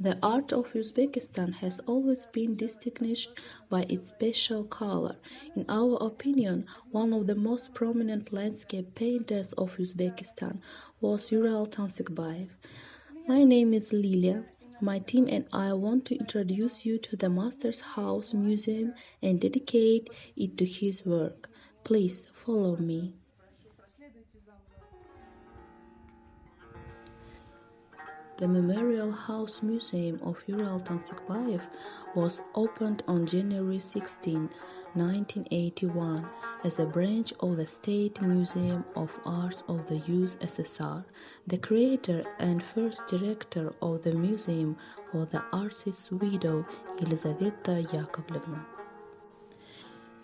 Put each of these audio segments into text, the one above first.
The art of Uzbekistan has always been distinguished by its special color. In our opinion, one of the most prominent landscape painters of Uzbekistan was Urala Tансыкбаева. My name is Lilia. My team and I want to introduce you to the Master's House Museum and dedicate it to his work. Please follow me. The Memorial House Museum of Urala Tансыкбаева was opened on January 16, 1981 as a branch of the State Museum of Arts of the USSR. The creator and first director of the museum was the artist's widow, Елизавета Яковлевna.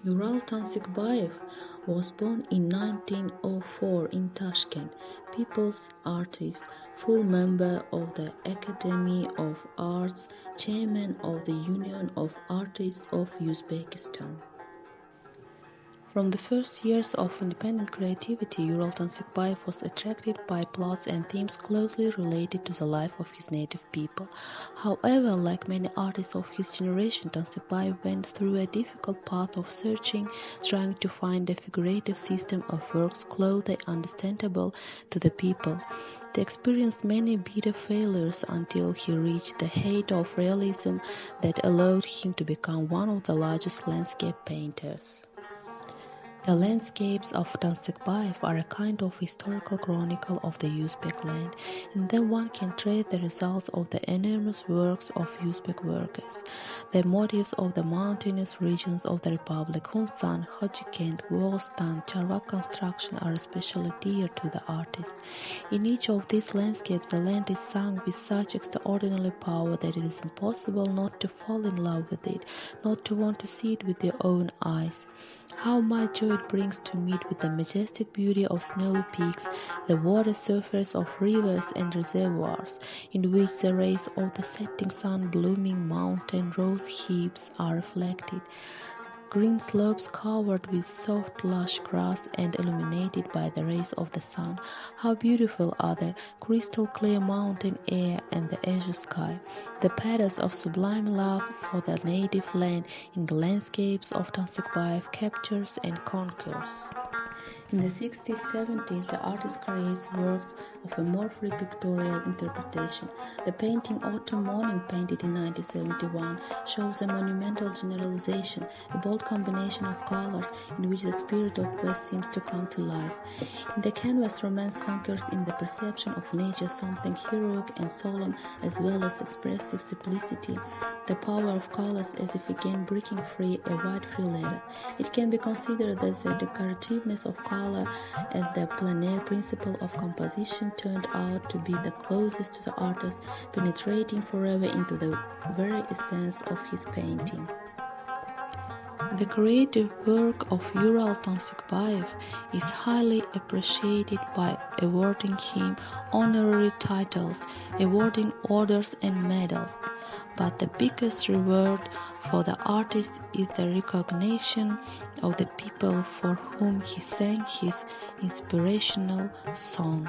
Urala Tансыкбаева was born in 1904 in Tashkent, people's artist, full member of the Academy of Arts, chairman of the Union of Artists of Uzbekistan. From the first years of independent creativity, Urala Tансыкбаева was attracted by plots and themes closely related to the life of his native people. However, like many artists of his generation, Tансыкбаева went through a difficult path of searching, trying to find a figurative system of works closely understandable to the people. He experienced many bitter failures until he reached the height of realism that allowed him to become one of the largest landscape painters. The landscapes of Tансыкбаева are a kind of historical chronicle of the Uzbek land. In them one can trace the results of the enormous works of Uzbek workers. The motifs of the mountainous regions of the Republic, Hunsan, Khojikent, Golstan, Charvak construction are especially dear to the artist. In each of these landscapes the land is sung with such extraordinary power that it is impossible not to fall in love with it, not to want to see it with your own eyes. How much joy it brings to meet with the majestic beauty of snowy peaks, the water surface of rivers and reservoirs, in which the rays of the setting sun, blooming mountain rose heaps are reflected. Green slopes covered with soft lush grass and illuminated by the rays of the sun. How beautiful are the crystal clear mountain air and the azure sky. The pathos of sublime love for the native land in the landscapes of Tансыкбаева captures and conquers. In the 60s, 70s, the artist creates works of a more free pictorial interpretation. The painting Autumn Morning, painted in 1971, shows a monumental generalization, a bold combination of colors in which the spirit of West seems to come to life. In the canvas, romance conquers in the perception of nature something heroic and solemn as well as expressive simplicity. The power of colors as if again breaking free a wide free letter. It can be considered that the decorativeness of color and the plein-air principle of composition turned out to be the closest to the artist, penetrating forever into the very essence of his painting. The creative work of Urala Tансыкбаева is highly appreciated by awarding him honorary titles, awarding orders and medals. But the biggest reward for the artist is the recognition of the people for whom he sang his inspirational song.